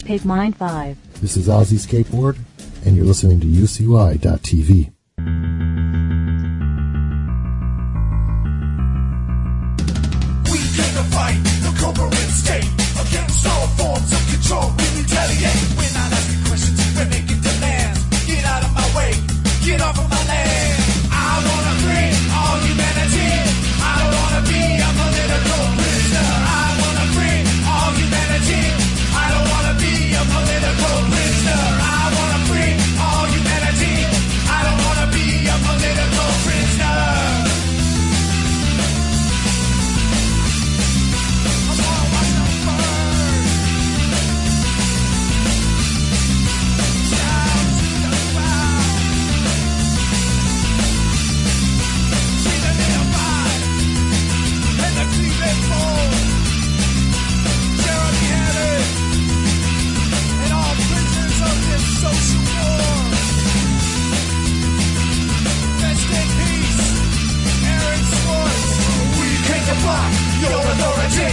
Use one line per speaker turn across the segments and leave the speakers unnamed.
Pig Mind 5.
This is Ozzy Skateboard, and you're listening to UCY.TV.
We came to fight the corporate state against all forms of control. We retaliate. We're not asking questions, we're making demands. Get out of my way, get off of my land. I wanna free all humanity. I don't wanna be a political prisoner. I wanna free all humanity. I don't wanna be a political prisoner. I wanna free all humanity. I don't wanna be a political prisoner. I wanna watch them burn. Shout to the crowd. See the nearby and the Cleveland Fold. Jeremy Harris and all prisoners of this social war. Rest in peace, Aaron Swartz. We came to block your authority.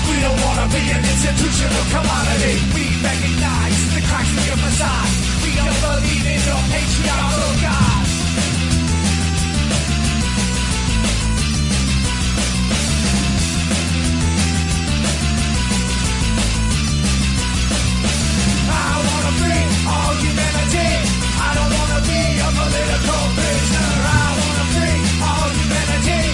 We don't want to be an institutional commodity. We recognize the cracks in your facade. We don't believe in your patriarchal God. I wanna free all humanity. I don't wanna be a political prisoner. I wanna free all humanity.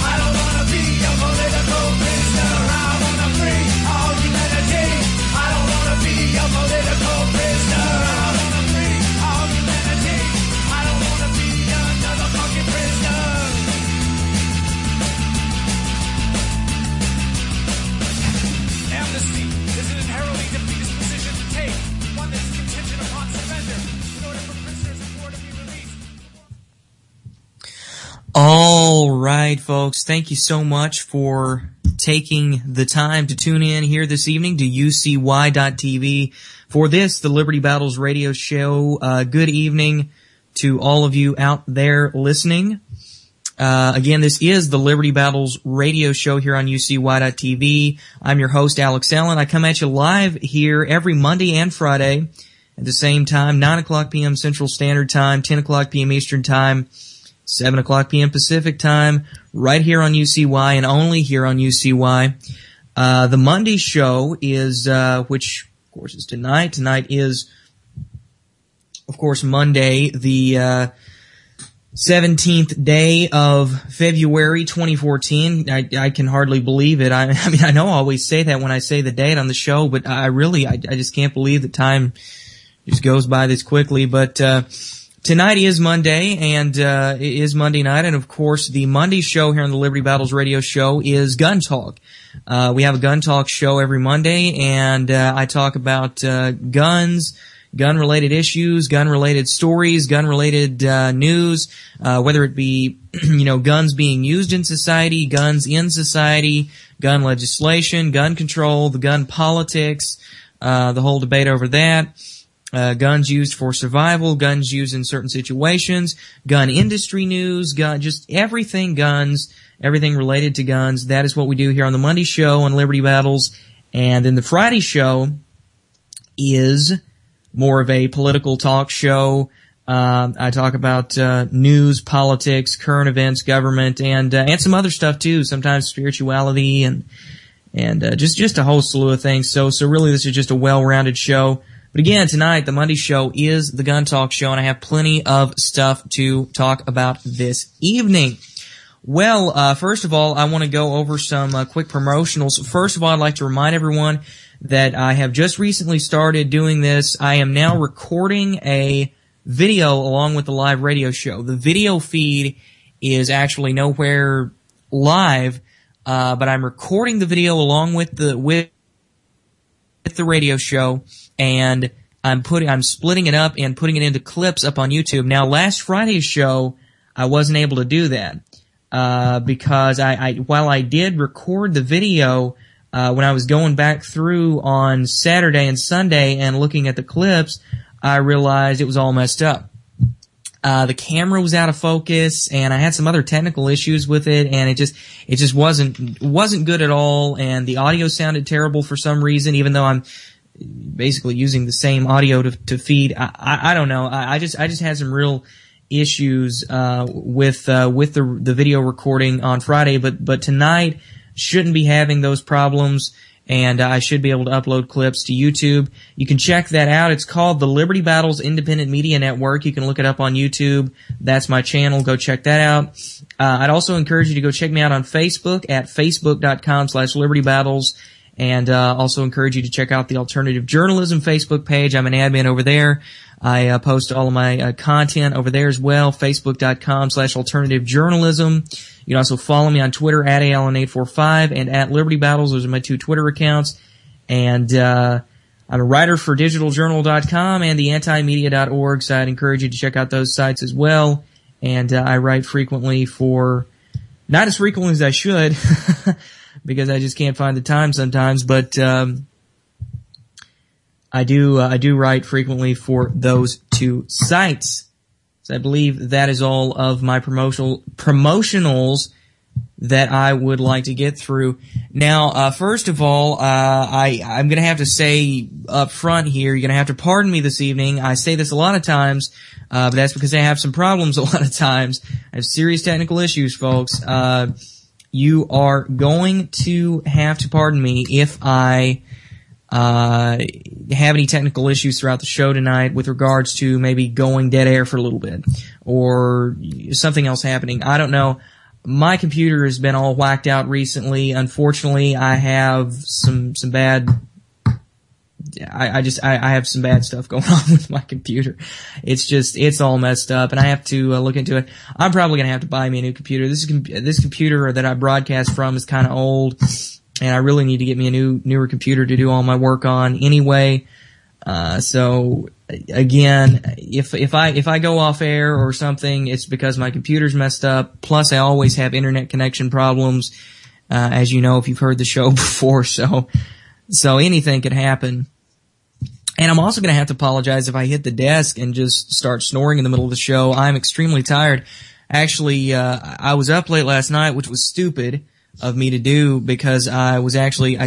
I don't wanna be a political prisoner. I wanna free all humanity. I don't wanna be a political prisoner. I wanna free all humanity. I don't wanna be another fucking prisoner. Amnesty is an inherently defeatist position to take, one that's contingent upon surrender in order for prisoners of war to be released.
All right, folks. Thank you so much for taking the time to tune in here this evening to UCY.TV for this, the Liberty Battles radio show. Good evening to all of you out there listening. Again, this is the Liberty Battles radio show here on UCY.TV. I'm your host, Alex Allen. I come at you live here every Monday and Friday at the same time, 9 o'clock p.m. Central Standard Time, 10 o'clock p.m. Eastern Time, 7 o'clock p.m. Pacific Time, right here on UCY and only here on UCY. The Monday show is, which, of course, is tonight. Tonight is, of course, Monday, the 17th day of February 2014. I can hardly believe it. I mean, I know I always say that when I say the date on the show, but I just can't believe that time just goes by this quickly. But tonight is Monday, and it is Monday night, and of course the Monday show here on the Liberty Battles radio show is Gun Talk. We have a Gun Talk show every Monday, and I talk about guns, gun-related issues, gun-related stories, gun-related news, whether it be, guns being used in society, guns in society, gun legislation, gun control, the gun politics, the whole debate over that, guns used for survival, guns used in certain situations, gun industry news, just everything guns, everything related to guns. That is what we do here on the Monday show on Liberty Battles. And then the Friday show is more of a political talk show. I talk about news, politics, current events, government, and some other stuff too. Sometimes spirituality and just a whole slew of things. So really, this is just a well-rounded show. But again, tonight the Monday show is the Gun Talk show, and I have plenty of stuff to talk about this evening. Well, first of all, I want to go over some quick promotionals. First of all, I'd like to remind everyone that I have just recently started doing this. I am now recording a video along with the live radio show. The video feed is actually nowhere live, but I'm recording the video along with the radio show, and I'm splitting it up and putting it into clips up on YouTube. Now, last Friday's show, I wasn't able to do that because while I did record the video, when I was going back through on Saturday and Sunday and looking at the clips, I realized it was all messed up. The camera was out of focus, and I had some other technical issues with it, and it just wasn't good at all, and the audio sounded terrible for some reason, even though I'm basically using the same audio to feed. I don't know. I just had some real issues with the video recording on Friday, but tonight shouldn't be having those problems, and I should be able to upload clips to YouTube. You can check that out. It's called the Liberty Battles Independent Media Network. You can look it up on YouTube. That's my channel. Go check that out. I'd also encourage you to go check me out on Facebook at facebook.com/LibertyBattles. And also encourage you to check out the Alternative Journalism Facebook page. I'm an admin over there. I post all of my content over there as well, facebook.com/Alternative Journalism. You can also follow me on Twitter at ALN845 and at Liberty Battles. Those are my 2 Twitter accounts. And I'm a writer for digitaljournal.com and the antimedia.org, so I'd encourage you to check out those sites as well. And I write frequently for, not as frequently as I should, because I just can't find the time sometimes, but I do write frequently for those 2 sites. So I believe that is all of my promotionals that I would like to get through. Now, first of all, I'm gonna have to say up front here, you're gonna have to pardon me this evening. I say this a lot of times, but that's because I have some problems a lot of times. I have serious technical issues, folks. You are going to have to pardon me if I have any technical issues throughout the show tonight with regards to maybe going dead air for a little bit or something else happening. I don't know. My computer has been all whacked out recently. Unfortunately, I have some bad. I have some bad stuff going on with my computer. It's all messed up, and I have to look into it. I'm probably gonna have to buy me a new computer. This computer that I broadcast from is kind of old, and I really need to get me a newer computer to do all my work on anyway. So again, if I go off air or something, it's because my computer's messed up. Plus, I always have internet connection problems, as you know if you've heard the show before. So anything could happen. And I'm also going to have to apologize if I hit the desk and just start snoring in the middle of the show. I'm extremely tired. Actually, I was up late last night, which was stupid of me to do because I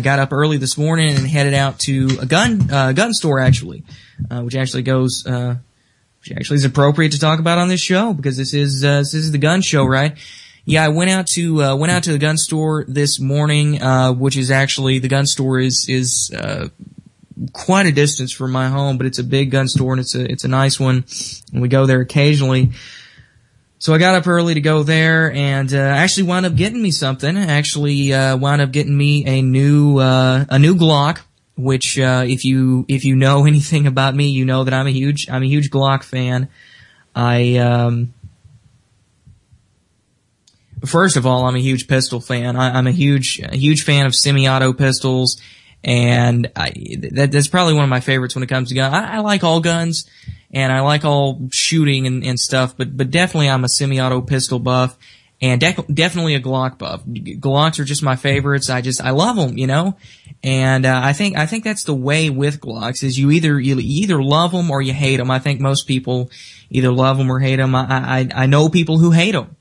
got up early this morning and headed out to a gun store actually, which actually is appropriate to talk about on this show because this is the gun show, right? Yeah, I went out to the gun store this morning, which is actually, the gun store is quite a distance from my home, but it's a big gun store and it's a nice one, and we go there occasionally. So I got up early to go there and actually wound up getting me something. Wound up getting me a new Glock, which if you know anything about me, you know that I'm a huge Glock fan. First of all, I'm a huge pistol fan. I'm a huge fan of semi-auto pistols, and that's probably one of my favorites when it comes to guns. I like all guns, and I like all shooting and stuff, but definitely I'm a semi-auto pistol buff, and definitely a Glock buff. Glocks are just my favorites. I love them, you know, and I think that's the way with Glocks is you either love them or you hate them. I think most people either love them or hate them. I know people who hate them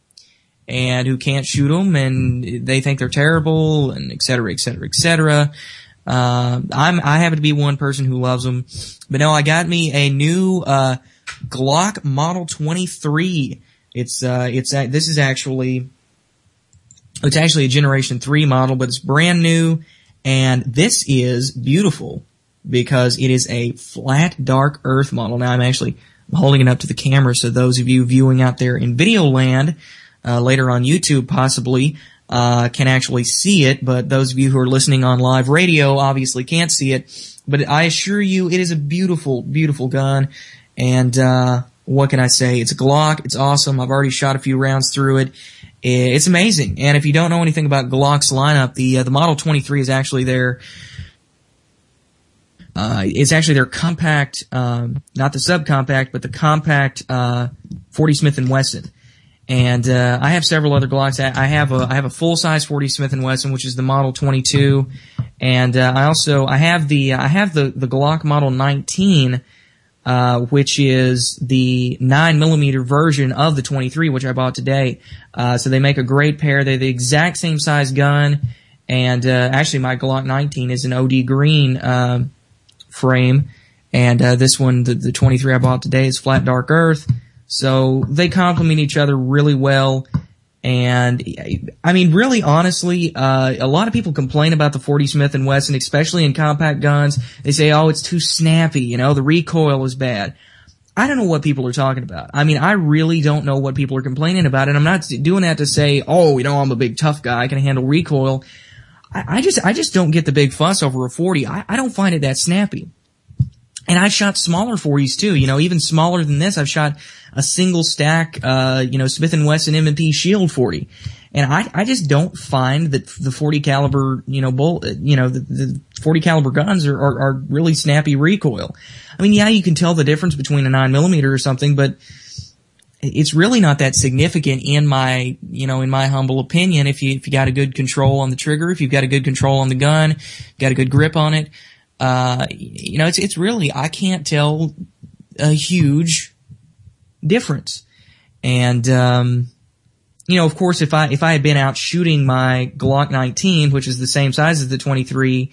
and who can't shoot them, and they think they're terrible, and et cetera, et cetera, et cetera. I happen to be one person who loves them. But no, I got me a new, Glock Model 23. It's actually a Generation 3 model, but it's brand new, and this is beautiful because it is a flat, dark earth model. Now I'm holding it up to the camera, so those of you viewing out there in video land, later on YouTube possibly, can actually see it, but those of you who are listening on live radio obviously can't see it. But I assure you, it is a beautiful, beautiful gun, and what can I say? It's a Glock. It's awesome. I've already shot a few rounds through it. It's amazing. And if you don't know anything about Glock's lineup, the Model 23 is actually their compact, not the subcompact, but the compact 40 Smith & Wesson. And I have several other Glocks. I have a full size 40 Smith & Wesson, which is the Model 22, and I have the Glock Model 19, which is the 9mm version of the 23, which I bought today. So they make a great pair. They're the exact same size gun, and actually my Glock 19 is an OD green frame. And this one, the 23 I bought today, is flat dark earth. So they complement each other really well. And I mean, really, honestly, a lot of people complain about the 40 Smith & Wesson, especially in compact guns. They say, oh, it's too snappy, the recoil is bad. I don't know what people are talking about. I mean, I really don't know what people are complaining about, and I'm not doing that to say, oh, I'm a big tough guy, I can handle recoil. I just don't get the big fuss over a 40. I don't find it that snappy. And I've shot smaller 40s too, even smaller than this. I've shot a single stack, Smith & Wesson M&P Shield 40. And I just don't find that the 40 caliber, the 40 caliber guns are really snappy recoil. I mean, yeah, you can tell the difference between a 9mm or something, but it's really not that significant in my humble opinion. If you got a good control on the trigger, if you've got a good control on the gun, got a good grip on it, it's really, I can't tell a huge difference. And, of course, if I had been out shooting my Glock 19, which is the same size as the 23,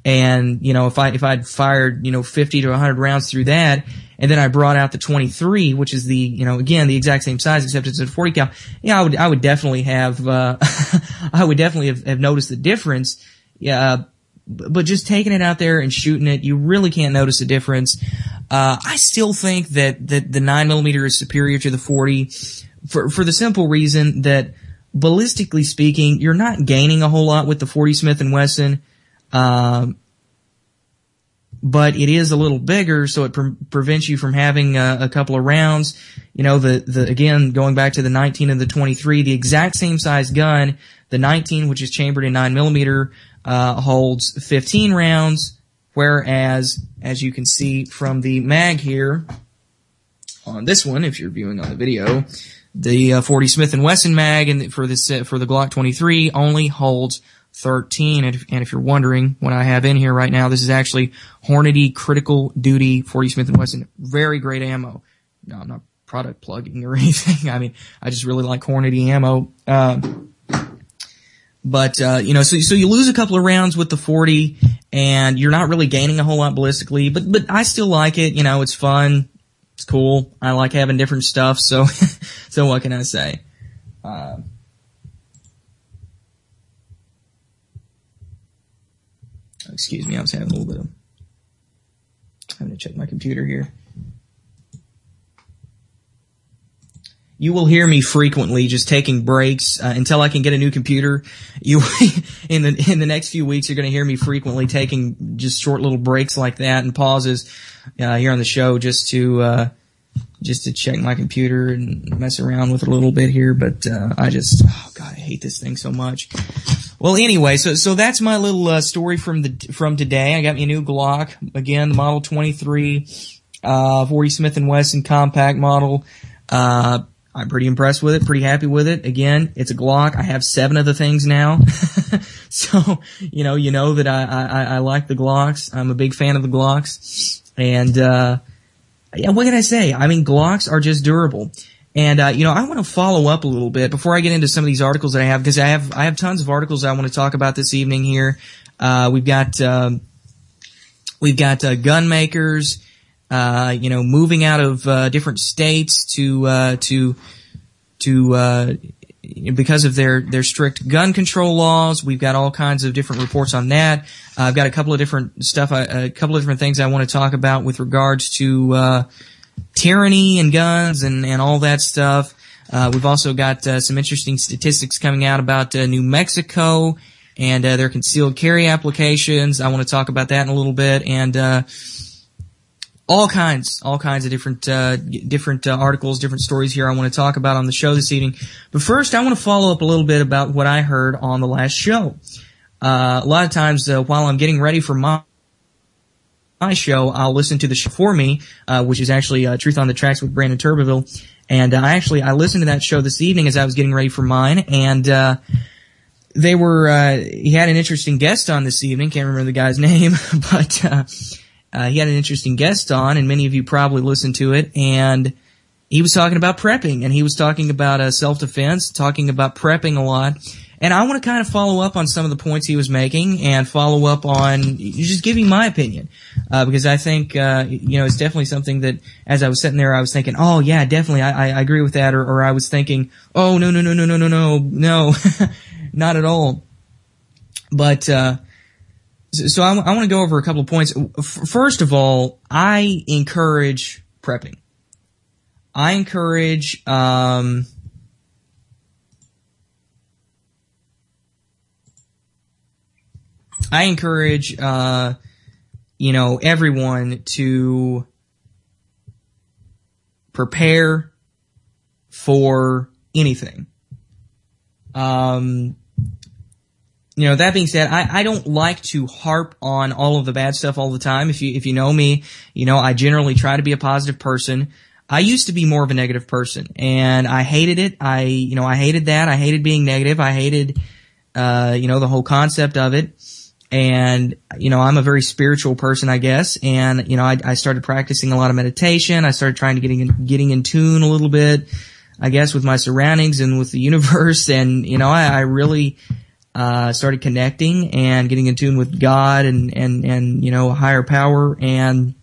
and, if I'd fired, 50 to 100 rounds through that, and then I brought out the 23, which is the, again, the exact same size, except it's a 40 cal, I would definitely have, I would definitely have noticed the difference. Yeah. But just taking it out there and shooting it, you really can't notice a difference. I still think that the 9mm is superior to the 40 for the simple reason that, ballistically speaking, you're not gaining a whole lot with the 40 Smith & Wesson. But it is a little bigger, so it prevents you from having a couple of rounds. Again, going back to the 19 and the 23, the exact same size gun, the 19, which is chambered in 9mm, holds 15 rounds, whereas, as you can see from the mag here, on this one, if you're viewing on the video, the 40 Smith & Wesson mag and for the Glock 23 only holds 13. And if you're wondering what I have in here right now, this is actually Hornady Critical Duty 40 Smith & Wesson. Very great ammo. No, I'm not product plugging or anything. I mean, I just really like Hornady ammo. So you lose a couple of rounds with the 40, and you're not really gaining a whole lot ballistically, but I still like it. It's fun. It's cool. I like having different stuff, so, so what can I say? Excuse me, I was having a little bit of, having to check my computer here. You will hear me frequently just taking breaks until I can get a new computer. In the next few weeks, you're going to hear me frequently taking just short little breaks like that and pauses here on the show just to check my computer and mess around with it a little bit here. But I hate this thing so much. Well, anyway, so that's my little story from today. I got me a new Glock, again, the Model 23, 40 Smith & Wesson compact model. I'm pretty impressed with it, pretty happy with it. Again, it's a Glock. I have 7 of the things now. So, you know that I like the Glocks. I'm a big fan of the Glocks. And, what can I say? I mean, Glocks are just durable. And, I want to follow up a little bit before I get into some of these articles that I have, because I have tons of articles I want to talk about this evening here. We've got gun makers, moving out of different states to because of their strict gun control laws. We've got all kinds of different reports on that. I've got a couple of different things I want to talk about with regards to tyranny and guns and all that stuff. We've also got some interesting statistics coming out about New Mexico and their concealed carry applications. I want to talk about that in a little bit, and all kinds of different articles, different stories here I want to talk about on the show this evening. But first, I want to follow up a little bit about what I heard on the last show. A lot of times, while I'm getting ready for my show, I'll listen to the show for me, which is actually Truth on the Tracks with Brandon Turbeville. And I listened to that show this evening as I was getting ready for mine, and he had an interesting guest on this evening. Can't remember the guy's name, but he had an interesting guest on, and many of you probably listened to it, and he was talking about prepping, and he was talking about self-defense, talking about prepping a lot. And I want to kind of follow up on some of the points he was making and follow up on just giving my opinion. Because I think, it's definitely something that as I was sitting there, I was thinking, oh yeah, definitely, I agree with that. Or I was thinking, oh, no, not at all. But, so I want to go over a couple of points. First of all, I encourage prepping. I encourage, everyone to prepare for anything. That being said, I don't like to harp on all of the bad stuff all the time. If you know me, I generally try to be a positive person. I used to be more of a negative person, and I hated it. I hated that. I hated being negative. I hated, the whole concept of it. And, I'm a very spiritual person, I guess. And, I started practicing a lot of meditation. I started trying to getting in tune a little bit, I guess, with my surroundings and with the universe. And, I really, started connecting and getting in tune with God and a higher power. And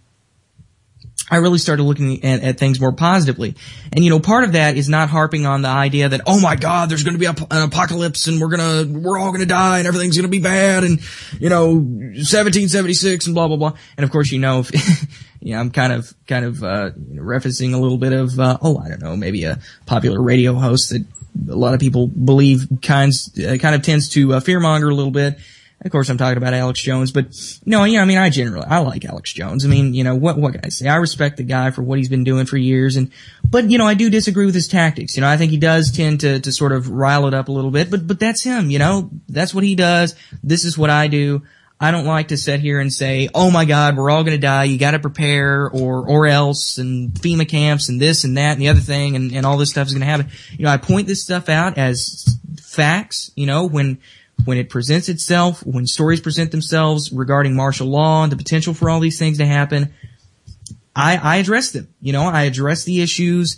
I really started looking at things more positively. And, part of that is not harping on the idea that, oh my God, there's going to be an apocalypse and we're all going to die and everything's going to be bad and, 1776 and blah, blah, blah. And of course, I'm kind of referencing a little bit of, I don't know, maybe a popular radio host that a lot of people believe kind of tends to fearmonger a little bit. Of course, I'm talking about Alex Jones, but I like Alex Jones. I mean, what can I say? I respect the guy for what he's been doing for years, but I do disagree with his tactics. I think he does tend to sort of rile it up a little bit, but that's him, that's what he does. This is what I do. I don't like to sit here and say, oh my God, we're all going to die. You got to prepare or else, and FEMA camps and this and that and the other thing and all this stuff is going to happen. I point this stuff out as facts, when it presents itself, when stories present themselves regarding martial law and the potential for all these things to happen, I address them. I address the issues,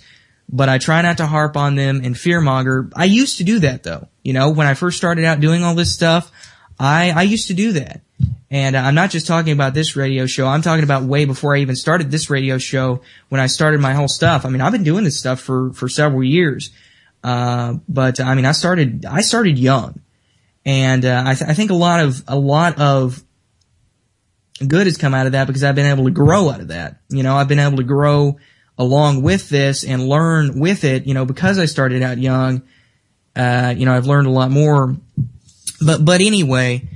but I try not to harp on them and fearmonger. I used to do that though. When I first started out doing all this stuff, I used to do that. And I'm not just talking about this radio show. I'm talking about way before I even started this radio show, when I started my whole stuff. I mean, I've been doing this stuff for several years. But I started young. And I think a lot of good has come out of that because I've been able to grow out of that. I've been able to grow along with this and learn with it. Because I started out young. I've learned a lot more. But anyway,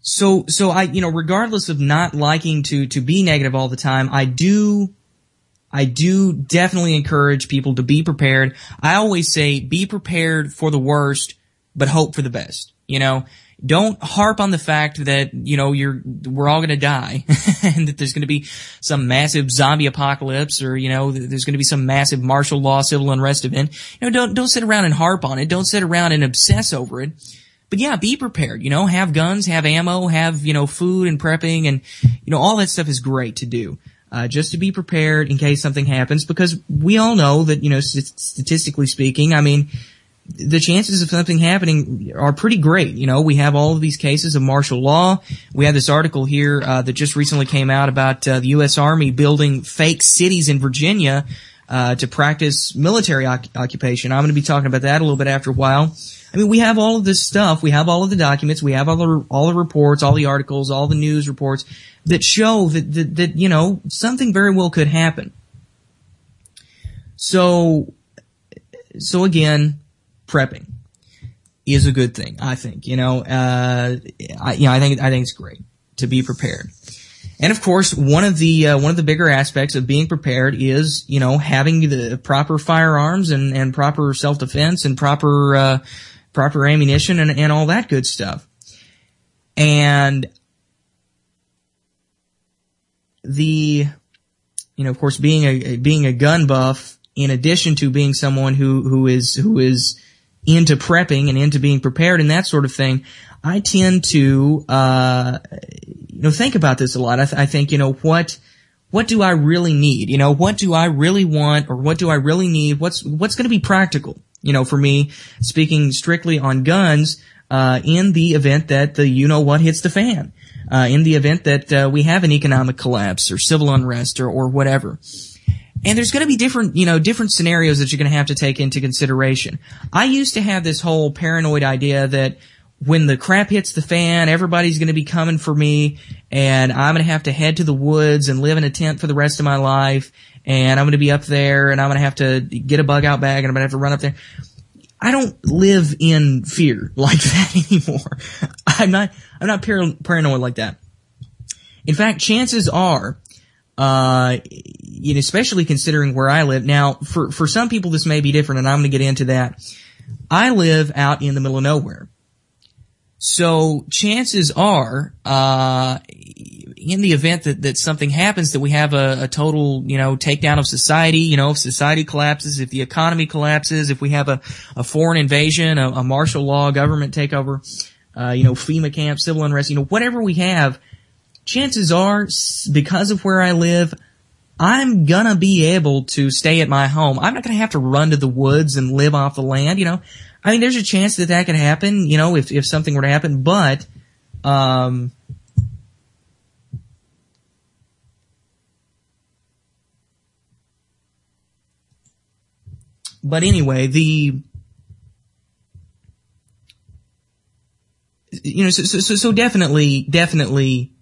so I regardless of not liking to be negative all the time, I do definitely encourage people to be prepared. I always say be prepared for the worst, but hope for the best. Don't harp on the fact that, we're all going to die and that there's going to be some massive zombie apocalypse or, there's going to be some massive martial law, civil unrest event. Don't sit around and harp on it. Don't sit around and obsess over it. But yeah, be prepared, have guns, have ammo, have, food and prepping and, all that stuff is great to do. Just to be prepared in case something happens, because we all know that, statistically speaking, the chances of something happening are pretty great. We have all of these cases of martial law. We have this article here that just recently came out about the U.S. Army building fake cities in Virginia to practice military occupation. I'm going to be talking about that a little bit after a while. We have all of this stuff. We have all of the documents. We have all the reports, all the articles, all the news reports that show that something very well could happen. So again, prepping is a good thing, I think. I think it's great to be prepared. And of course, one of the bigger aspects of being prepared is, having the proper firearms and proper self-defense and proper ammunition and all that good stuff. And of course, being a gun buff, in addition to being someone who is into prepping and into being prepared and that sort of thing, I tend to, think about this a lot. I think, what do I really need? What do I really want, or what do I really need? What's going to be practical? for me, speaking strictly on guns, in the event that the you-know-what hits the fan, in the event that we have an economic collapse or civil unrest or whatever. And there's going to be different scenarios that you're going to have to take into consideration. I used to have this whole paranoid idea that when the crap hits the fan, everybody's going to be coming for me, and I'm going to have to head to the woods and live in a tent for the rest of my life, and I'm going to be up there, and I'm going to have to get a bug-out bag, and I'm going to have to run up there. I don't live in fear like that anymore. I'm not paranoid like that. In fact, chances are, especially considering where I live. Now, for some people this may be different, and I'm going to get into that. I live out in the middle of nowhere. So chances are, in the event that something happens, that we have a total, takedown of society, if society collapses, if the economy collapses, if we have a foreign invasion, a martial law government takeover, FEMA camp, civil unrest, whatever we have, chances are, because of where I live, I'm gonna be able to stay at my home. I'm not gonna have to run to the woods and live off the land, I mean, there's a chance that could happen, if something were to happen, but, anyway, so definitely,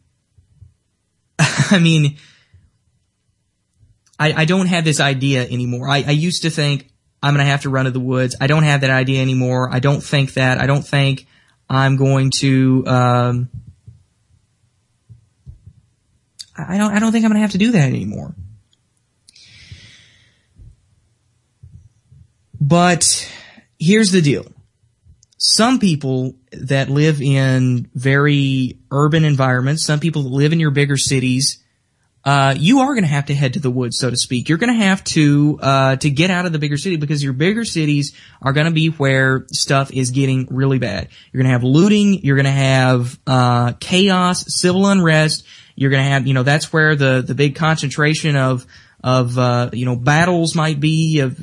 I mean, I don't have this idea anymore. I used to think I'm going to have to run to the woods. I don't have that idea anymore. I don't think that. I don't think I'm going to, I don't think I'm going to have to do that anymore. But here's the deal. Some people that live in very urban environments, some people that live in your bigger cities, you are going to have to head to the woods, so to speak. You're going to have to get out of the bigger city, because your bigger cities are going to be where stuff is getting really bad. You're going to have looting. You're going to have, chaos, civil unrest. You're going to have, that's where the big concentration of battles might be, if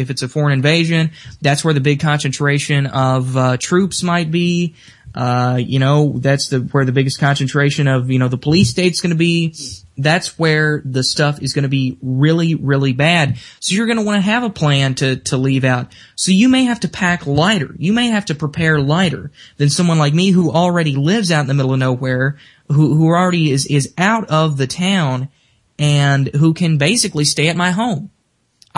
it's a foreign invasion, that's where the big concentration of, troops might be. That's where the biggest concentration of, the police state's gonna be. That's where the stuff is gonna be really, really bad. So you're gonna want to have a plan to leave out. So you may have to pack lighter. You may have to prepare lighter than someone like me who already lives out in the middle of nowhere, who already is out of the town, and who can basically stay at my home.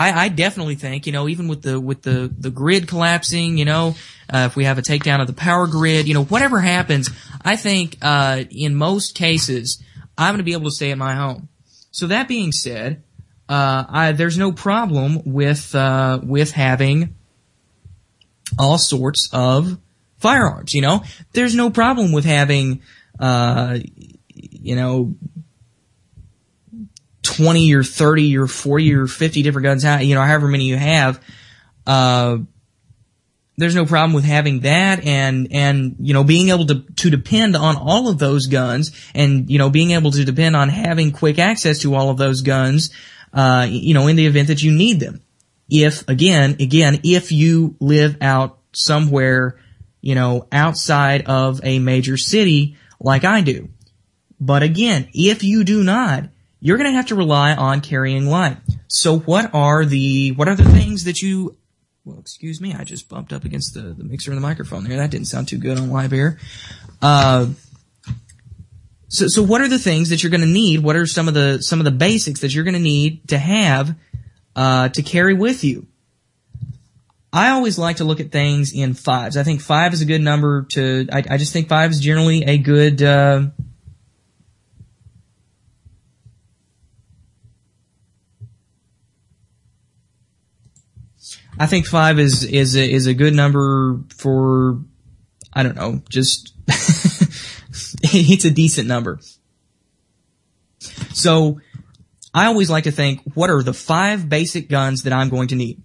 I definitely think, even with the grid collapsing, if we have a takedown of the power grid, whatever happens, I think, in most cases, I'm going to be able to stay at my home. So that being said, there's no problem with having all sorts of firearms, There's no problem with having, 20 or 30 or 40 or 50 different guns, however many you have. There's no problem with having that and being able to depend on all of those guns and, being able to depend on having quick access to all of those guns, in the event that you need them. If you live out somewhere, outside of a major city like I do. But again, if you do not, you're going to have to rely on carrying light. So what are the things that you, well, excuse me, I just bumped up against the mixer and the microphone there. That didn't sound too good on live air. So what are the things that you're going to need? What are some of the basics that you're going to need to have, to carry with you? I always like to look at things in fives. I think 5 is a good number I just think 5 is generally a good, I think 5 is a good number for, I don't know, just, it's a decent number. So, I always like to think, what are the 5 basic guns that I'm going to need?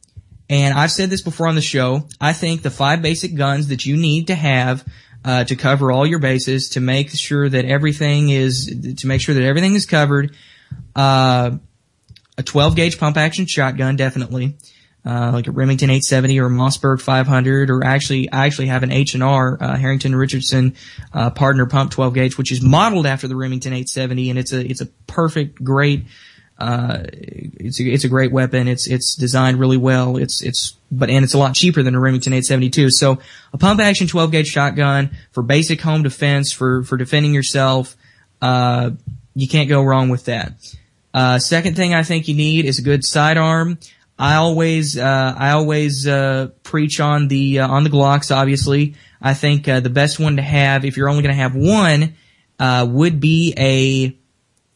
And I've said this before on the show, I think the 5 basic guns that you need to have, to cover all your bases, to make sure that everything is covered, a 12 gauge pump action shotgun, definitely. like a Remington 870 or a Mossberg 500, or I actually have an H&R, Harrington Richardson, partner pump 12 gauge, which is modeled after the Remington 870, and it's a perfect, great, it's a great weapon. It's designed really well. It's a lot cheaper than a Remington 872. So a pump action 12 gauge shotgun for basic home defense, for defending yourself, you can't go wrong with that. Second thing I think you need is a good sidearm. I always preach on the Glocks, obviously. I think, the best one to have, if you're only gonna have one, would be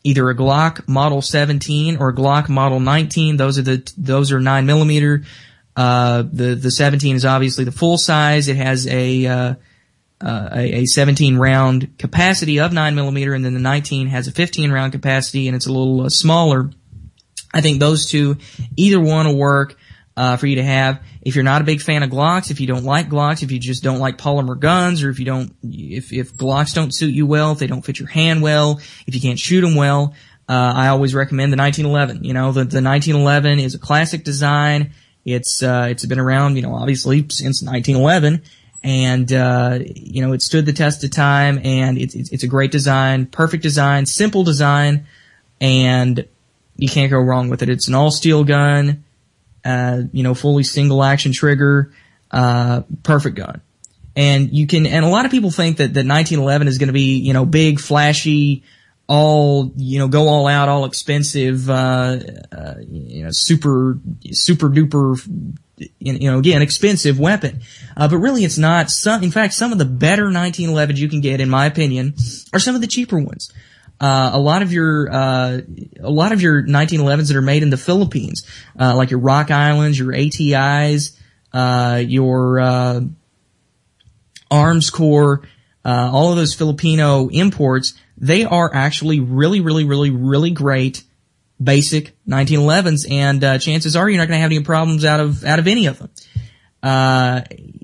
either a Glock Model 17 or a Glock Model 19. Those are 9mm. The 17 is obviously the full size. It has a 17 round capacity of 9mm, and then the 19 has a 15 round capacity, and it's a little smaller. I think those two, either one will work for you to have. If you're not a big fan of Glocks, if you don't like Glocks, if you just don't like polymer guns, or if Glocks don't suit you well, if they don't fit your hand well, if you can't shoot them well, I always recommend the 1911. You know, the 1911 is a classic design. It's been around, obviously since 1911. And, it stood the test of time, and it's a great design, perfect design, simple design, and you can't go wrong with it. It's an all-steel gun, fully single-action trigger, perfect gun. And and a lot of people think that 1911 is going to be, big, flashy, all, go all out, all expensive, super duper, again, expensive weapon. But really it's not. In fact, some of the better 1911s you can get, in my opinion, are some of the cheaper ones. A lot of your 1911s that are made in the Philippines, like your Rock Islands, your ATIs, your Arms Corps, all of those Filipino imports, they are actually really, really, really, really great basic 1911s, and chances are you're not going to have any problems out of any of them.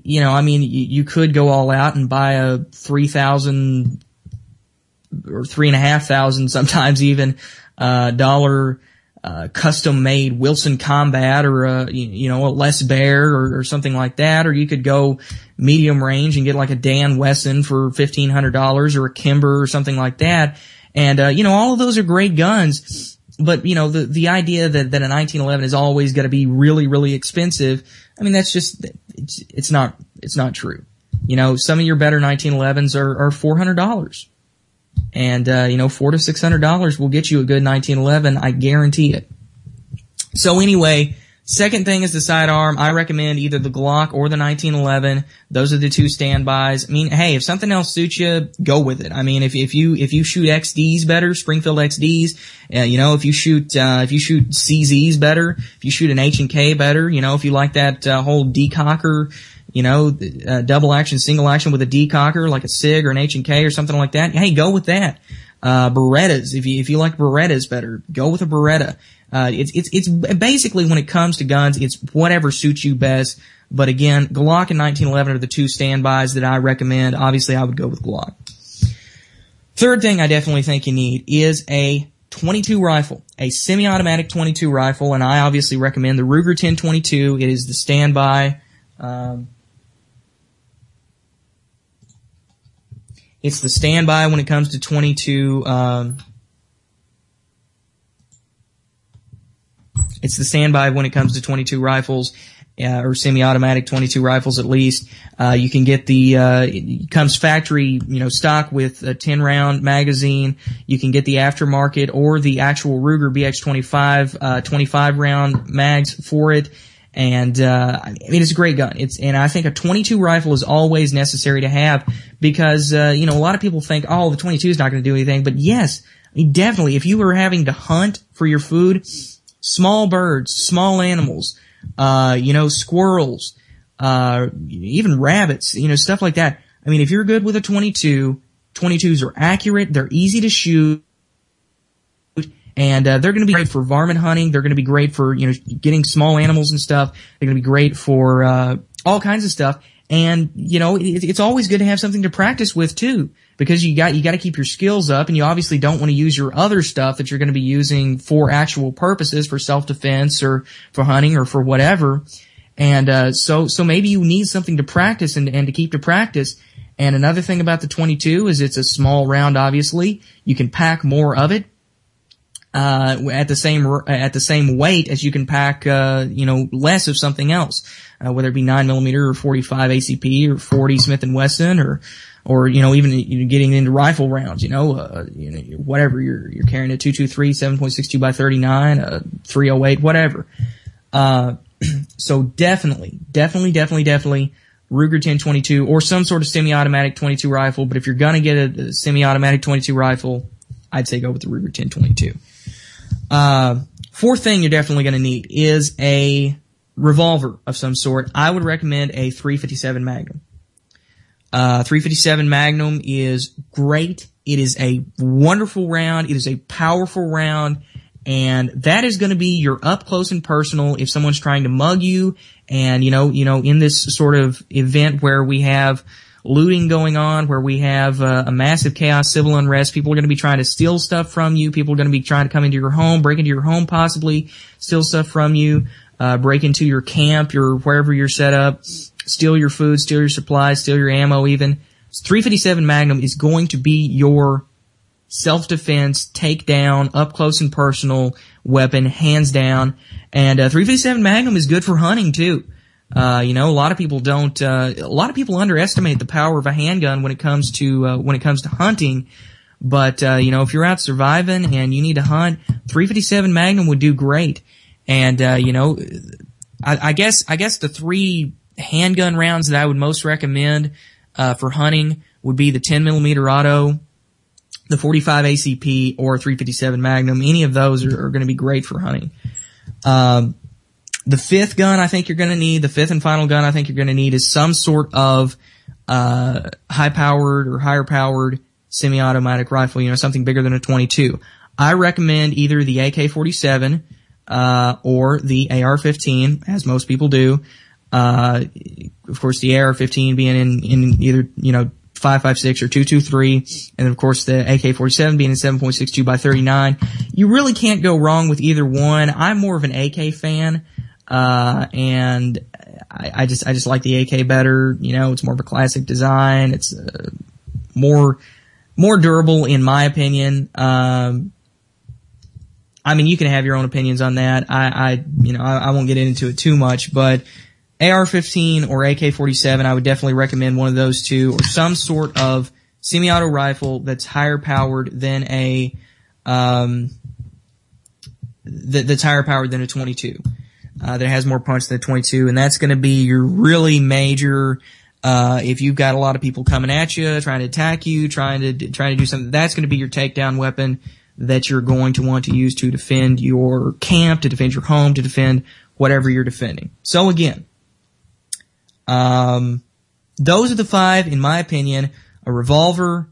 You could go all out and buy a $3,000 or $3,500 sometimes even dollar custom made Wilson Combat, or a Les Bear or something like that, or you could go medium range and get like a Dan Wesson for $1,500 or a Kimber or something like that. And all of those are great guns. But, the idea that a 1911 is always going to be really, really expensive, I mean, that's just, it's not true. Some of your better 1911s are $400. And, $400 to $600 will get you a good 1911. I guarantee it. So anyway, second thing is the sidearm. I recommend either the Glock or the 1911. Those are the two standbys. I mean, hey, if something else suits you, go with it. I mean, if you shoot XDs better, Springfield XDs, if you shoot CZs better, if you shoot an H&K better, if you like that, whole decocker, double action, single action with a decocker, like a SIG or an H&K or something like that, hey, go with that. Berettas, if you like Berettas better, go with a Beretta. It's basically, when it comes to guns, it's whatever suits you best. But again, Glock and 1911 are the two standbys that I recommend. Obviously, I would go with Glock. Third thing I definitely think you need is a 22 rifle, a semi-automatic 22 rifle, and I obviously recommend the Ruger 1022. It is the standby. It's the standby when it comes to 22. It's the standby when it comes to 22 rifles, or semi-automatic 22 rifles at least. You can get it comes factory, stock with a 10-round magazine. You can get the aftermarket or the actual Ruger BX25, 25-round mags for it. And, it's a great gun. And I think a 22 rifle is always necessary to have because, a lot of people think, oh, the 22 is not going to do anything. But yes, definitely, if you were having to hunt for your food, small birds, small animals, squirrels, even rabbits, stuff like that. I mean, if you're good with a 22, 22s are accurate, they're easy to shoot, and they're going to be great for varmint hunting. They're going to be great for, getting small animals and stuff. They're going to be great for all kinds of stuff. And, you know, it's always good to have something to practice with too, because you got to keep your skills up, and you obviously don't want to use your other stuff that you're going to be using for actual purposes, for self-defense or for hunting or for whatever. And, so maybe you need something to practice and to keep to practice. And another thing about the 22 is it's a small round, obviously. You can pack more of it, at the same weight as you can pack, less of something else, whether it be 9mm or 45 ACP or 40 Smith & Wesson or, even getting into rifle rounds, whatever you're carrying, a 223, 7.62 by 39, 308, whatever. So definitely Ruger 10/22 or some sort of semi-automatic 22 rifle. But if you're gonna get a semi-automatic 22 rifle, I'd say go with the Ruger 10/22. Fourth thing you're definitely gonna need is a revolver of some sort. I would recommend a .357 Magnum. 357 Magnum is great. It is a wonderful round. It is a powerful round. And that is going to be your up close and personal if someone's trying to mug you. And, in this sort of event where we have looting going on, where we have a massive chaos, civil unrest, people are going to be trying to steal stuff from you. People are going to be trying to come into your home, break into your home possibly, steal stuff from you, break into your camp, wherever you're set up, steal your food, steal your supplies, steal your ammo even. 357 Magnum is going to be your self-defense, takedown, up close and personal weapon, hands down. And 357 Magnum is good for hunting too. A lot of people underestimate the power of a handgun when it comes to hunting. But if you're out surviving and you need to hunt, 357 Magnum would do great. And I guess the three handgun rounds that I would most recommend for hunting would be the 10mm auto, the 45 ACP, or 357 Magnum. Any of those are going to be great for hunting. The fifth gun I think you're going to need, the fifth and final gun I think you're going to need is some sort of high-powered or higher-powered semi-automatic rifle, something bigger than a 22. I recommend either the AK-47 or the AR-15, as most people do. Of course, the AR-15 being in either, 5.56 or 223, and of course the AK-47 being in 7.62 by 39. You really can't go wrong with either one. I'm more of an AK fan, and I just like the AK better. It's more of a classic design. It's more durable in my opinion. You can have your own opinions on that. I won't get into it too much, but AR-15 or AK-47, I would definitely recommend one of those two, or some sort of semi-auto rifle that's higher powered than that's higher powered than a 22. That has more punch than a 22, and that's going to be your really major. If you've got a lot of people coming at you, trying to attack you, trying to do something, that's going to be your takedown weapon that you're going to want to use to defend your camp, to defend your home, to defend whatever you're defending. So again, those are the five, in my opinion: a revolver,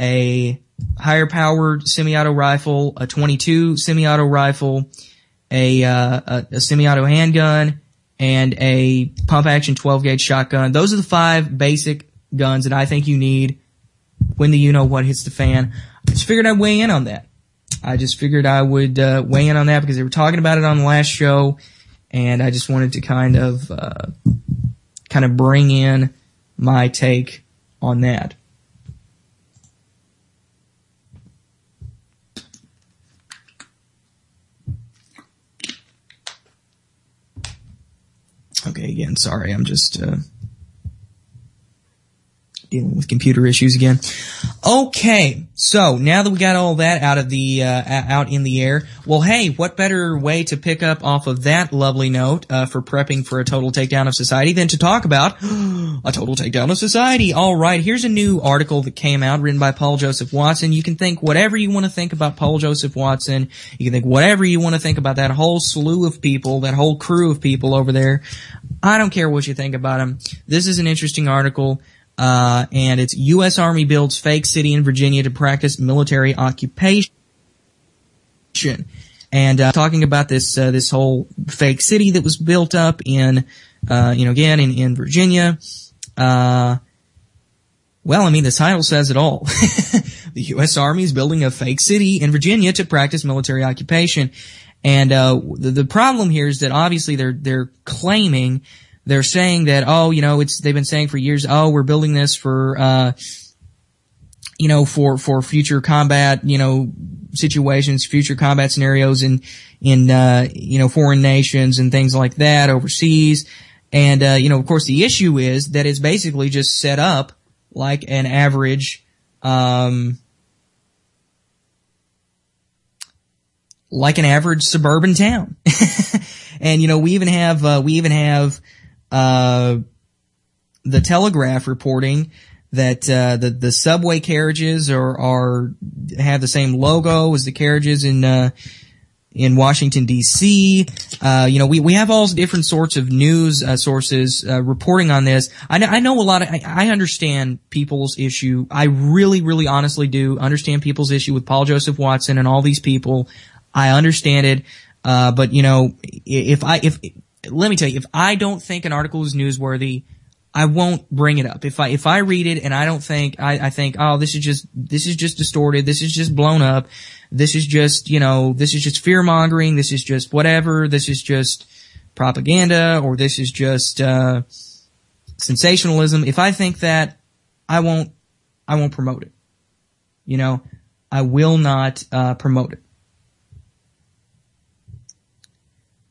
a higher powered semi-auto rifle, a 22 semi-auto rifle, a semi-auto handgun, and a pump action 12 gauge shotgun. Those are the five basic guns that I think you need when the you-know-what hits the fan. I just figured I'd weigh in on that. I just figured I would weigh in on that because they were talking about it on the last show, and I just wanted to kind of bring in my take on that. Okay, again, sorry, I'm just dealing with computer issues again. Okay, so now that we got all that out in the air, well, hey, what better way to pick up off of that lovely note for prepping for a total takedown of society than to talk about a total takedown of society? All right, here's a new article that came out, written by Paul Joseph Watson. You can think whatever you want to think about Paul Joseph Watson. You can think whatever you want to think about that whole slew of people, that whole crew of people over there. I don't care what you think about him. This is an interesting article. And it's U.S. Army builds fake city in Virginia to practice military occupation. And, talking about this whole fake city that was built up in Virginia. Well, I mean, the title says it all. The U.S. Army is building a fake city in Virginia to practice military occupation. And the problem here is that obviously they're claiming, they're saying that, oh, you know, they've been saying for years, oh, we're building this for, you know, for future combat, you know, situations, future combat scenarios in you know, foreign nations and things like that overseas. And, you know, of course, the issue is that it's basically just set up like an average, suburban town. And, you know, we even have, the Telegraph reporting that, the subway carriages have the same logo as the carriages in Washington D.C. You know, we have all different sorts of news sources reporting on this. I know a lot of, I understand people's issue. I really, really honestly do understand people's issue with Paul Joseph Watson and all these people. I understand it. But you know, let me tell you, if I don't think an article is newsworthy, I won't bring it up. If I read it and I don't think, I think, oh, this is just distorted, this is just blown up, this is just, you know, this is just fear mongering, this is just whatever, this is just propaganda, or this is just, sensationalism. If I think that, I won't promote it. You know, I will not, promote it.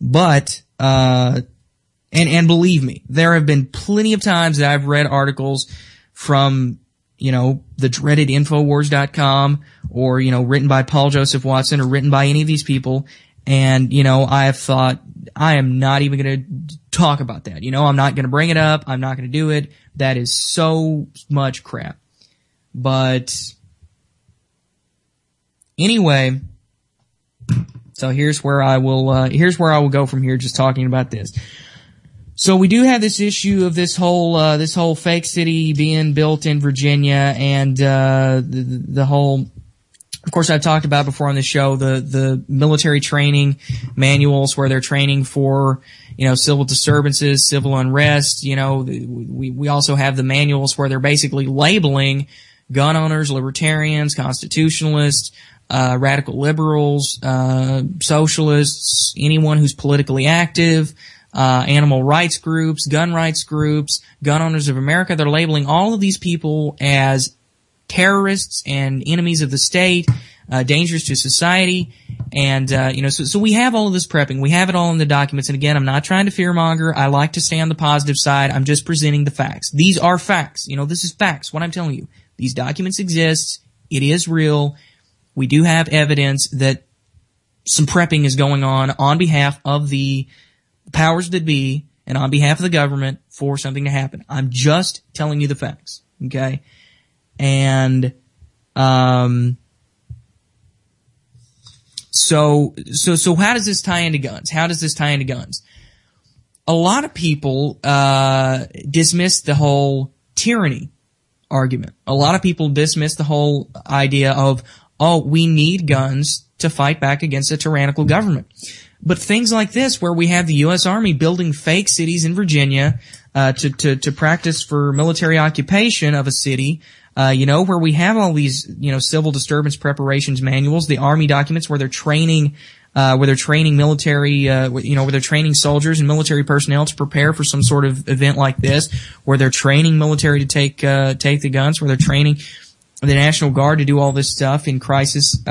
But, and believe me, there have been plenty of times that I've read articles from, you know, the dreaded Infowars.com, or, you know, written by Paul Joseph Watson, or written by any of these people, and, you know, I have thought, I am not even going to talk about that. You know, I'm not going to bring it up, I'm not going to do it. That is so much crap. But, anyway, so here's where I will go from here, just talking about this. So we do have this issue of this whole fake city being built in Virginia, and the whole, of course, I've talked about before on the show, the military training manuals where they're training for, you know, civil disturbances, civil unrest. You know, we also have the manuals where they're basically labeling gun owners, libertarians, constitutionalists, radical liberals, socialists, anyone who's politically active, animal rights groups, gun owners of America. They're labeling all of these people as terrorists and enemies of the state, dangerous to society. And, you know, so we have all of this prepping. We have it all in the documents. And again, I'm not trying to fearmonger. I like to stay on the positive side. I'm just presenting the facts. These are facts. You know, this is facts. What I'm telling you. These documents exist. It is real. We do have evidence that some prepping is going on behalf of the powers that be and on behalf of the government for something to happen. I'm just telling you the facts, okay? And so how does this tie into guns? A lot of people dismiss the whole tyranny argument. A lot of people dismiss the whole idea of, oh, we need guns to fight back against a tyrannical government. But things like this, where we have the U.S. Army building fake cities in Virginia to practice for military occupation of a city, you know, where we have all these, you know, civil disturbance preparations manuals, the Army documents where they're training military, you know, where they're training soldiers and military personnel to prepare for some sort of event like this, where they're training military to take the guns, where they're training the National Guard to do all this stuff in crises.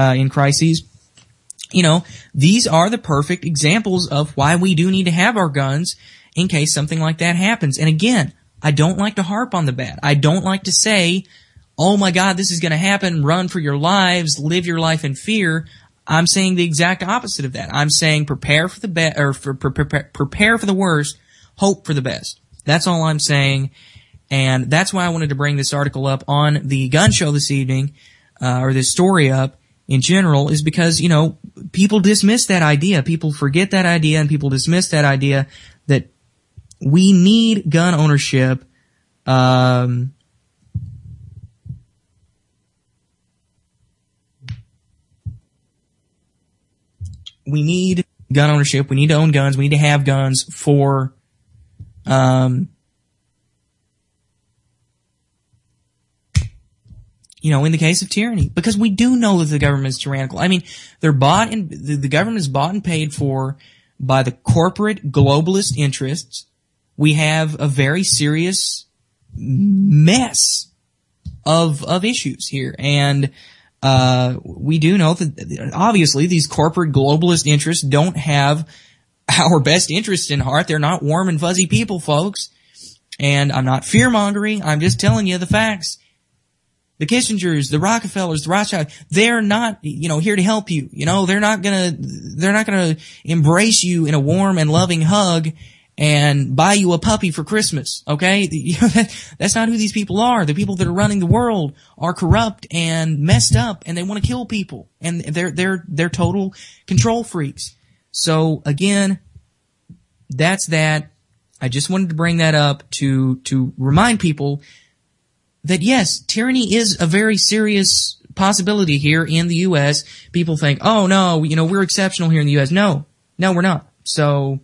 You know, these are the perfect examples of why we do need to have our guns in case something like that happens. And again, I don't like to harp on the bad. I don't like to say, oh my God, this is going to happen, run for your lives, live your life in fear. I'm saying the exact opposite of that. I'm saying prepare for the prepare for the worst, hope for the best. That's all I'm saying. And that's why I wanted to bring this article up on the gun show this evening, or this story up in general, is because, you know, people dismiss that idea. People forget that idea, and people dismiss that idea that we need gun ownership. We need gun ownership. We need to own guns. We need to have guns for, in the case of tyranny, because we do know that the government is tyrannical. I mean, they're bought and the government is bought and paid for by the corporate globalist interests. We have a very serious mess of issues here. And, we do know that obviously these corporate globalist interests don't have our best interests in heart. They're not warm and fuzzy people, folks. And I'm not fear-mongering. I'm just telling you the facts. The Kissingers, the Rockefellers, the Rothschilds, they're not, here to help you. They're not gonna embrace you in a warm and loving hug and buy you a puppy for Christmas, okay? That's not who these people are. The people that are running the world are corrupt and messed up, and they want to kill people. And they're total control freaks. So again, that's that. I just wanted to bring that up to remind people that yes, tyranny is a very serious possibility here in the U.S. People think, oh no, we're exceptional here in the U.S. No, we're not. So,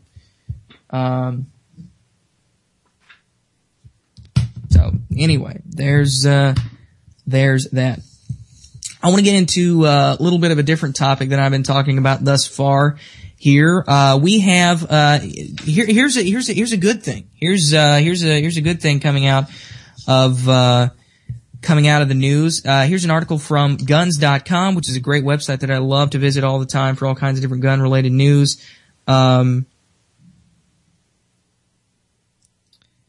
anyway, there's that. I want to get into a little bit of a different topic that I've been talking about thus far. Here, we have, here's a good thing. Here's a good thing coming out of the news. Here's an article from guns.com, which is a great website that I love to visit all the time for all kinds of different gun related news.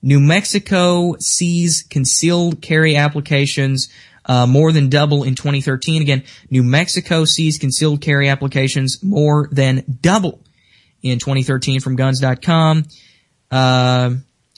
New Mexico sees concealed carry applications more than double in 2013. Again, New Mexico sees concealed carry applications more than double in 2013 from guns.com.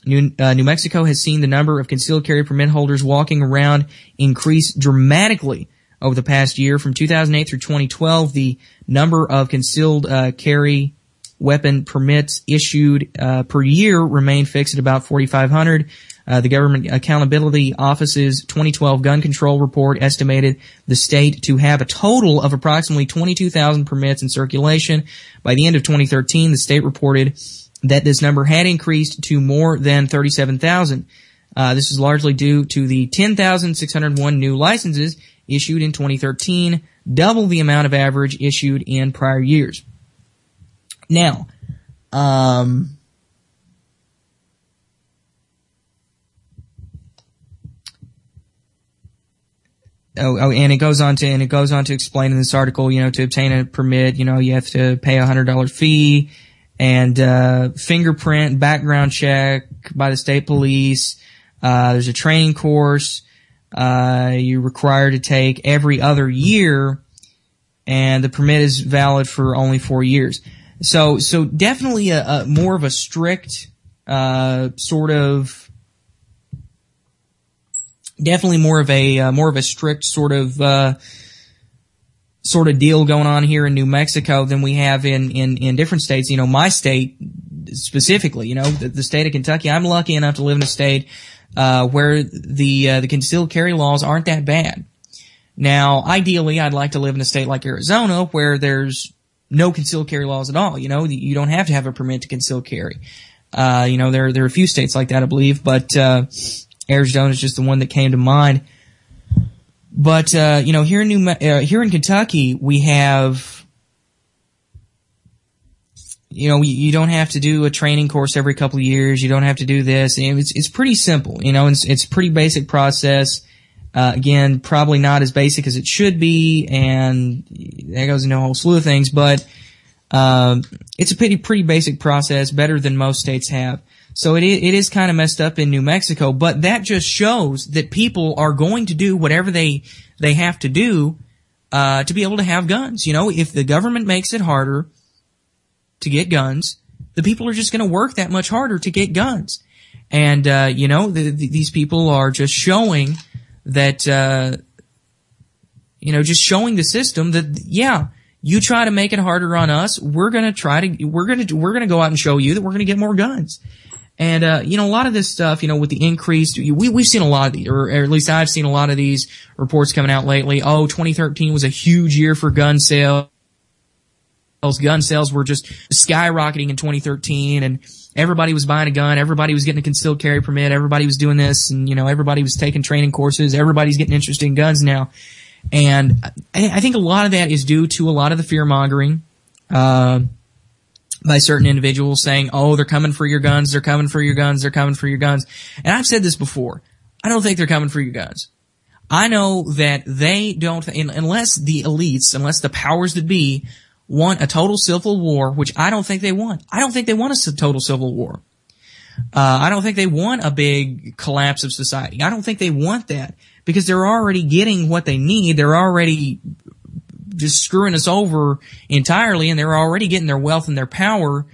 New Mexico has seen the number of concealed carry permit holders walking around increase dramatically over the past year. From 2008 through 2012, the number of concealed carry weapon permits issued per year remained fixed at about 4,500. The Government Accountability Office's 2012 gun control report estimated the state to have a total of approximately 22,000 permits in circulation. By the end of 2013, the state reported that this number had increased to more than 37,000. This is largely due to the 10,601 new licenses issued in 2013, double the amount of average issued in prior years. Now, and it goes on to explain in this article, to obtain a permit, you have to pay a $100 fee and, fingerprint background check by the state police. There's a training course, you're required to take every other year, and the permit is valid for only 4 years. So definitely a more of a strict, definitely more of a strict sort of deal going on here in New Mexico than we have in different states. My state specifically, the state of Kentucky, I'm lucky enough to live in a state, where the concealed carry laws aren't that bad. Now, ideally, I'd like to live in a state like Arizona where there's no concealed carry laws at all. You don't have to have a permit to conceal carry. There are a few states like that, I believe, but, Arizona is just the one that came to mind. But, here in Kentucky, we have, you don't have to do a training course every couple of years. You don't have to do this. It's pretty simple, it's a pretty basic process. Again, probably not as basic as it should be, and that goes into a whole slew of things, but, it's a pretty basic process, better than most states have. So it is kind of messed up in New Mexico, but that just shows that people are going to do whatever they have to do, to be able to have guns. If the government makes it harder to get guns, the people are just going to work that much harder to get guns. And, these people are just showing that, just showing the system that, yeah, you try to make it harder on us, we're going to go out and show you that we're going to get more guns. And, a lot of this stuff, with the increased, we've seen a lot of these, or at least I've seen a lot of these reports coming out lately. 2013 was a huge year for gun sales. Gun sales were just skyrocketing in 2013, and everybody was buying a gun, everybody was getting a concealed carry permit, everybody was doing this, and, everybody was taking training courses, everybody's getting interested in guns now. And I think a lot of that is due to a lot of the fear-mongering by certain individuals saying, oh, they're coming for your guns, they're coming for your guns, they're coming for your guns. And I've said this before. I don't think they're coming for your guns. I know that they don't, unless the elites, unless the powers that be want a total civil war, which I don't think they want. I don't think they want a total civil war. I don't think they want a big collapse of society. I don't think they want that because they're already getting what they need. They're already just screwing us over entirely, and they're already getting their wealth and their power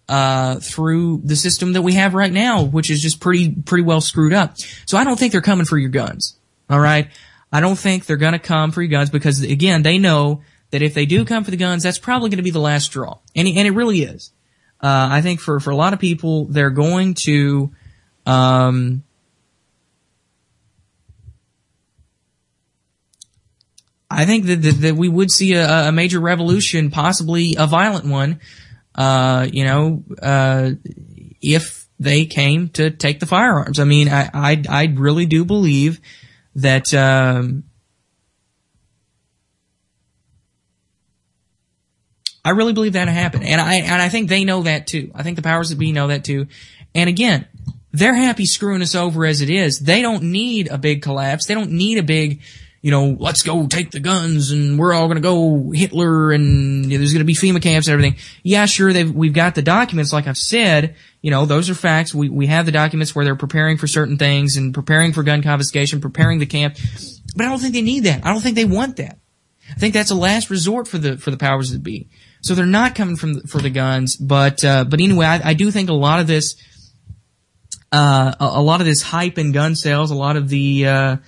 through the system that we have right now, which is just pretty well screwed up. So I don't think they're coming for your guns. All right? I don't think they're going to come for your guns because, again, they know that if they do come for the guns, that's probably going to be the last straw. And it really is. I think for a lot of people, they're going to I think that we would see a major revolution, possibly a violent one, if they came to take the firearms. I mean, I really do believe that, I really believe that'll happen. And I think they know that too. I think the powers that be know that too. And again, they're happy screwing us over as it is. They don't need a big collapse. They don't need a big, let's go take the guns and we're all going to go Hitler and there's going to be FEMA camps and everything. Yeah, sure, we've got the documents, like I've said, those are facts. We have the documents where they're preparing for certain things and preparing for gun confiscation, preparing the camp. But I don't think they need that. I don't think they want that. I think that's a last resort for the powers that be. So they're not coming for the guns, but anyway, I do think a lot of this hype in gun sales, a lot of the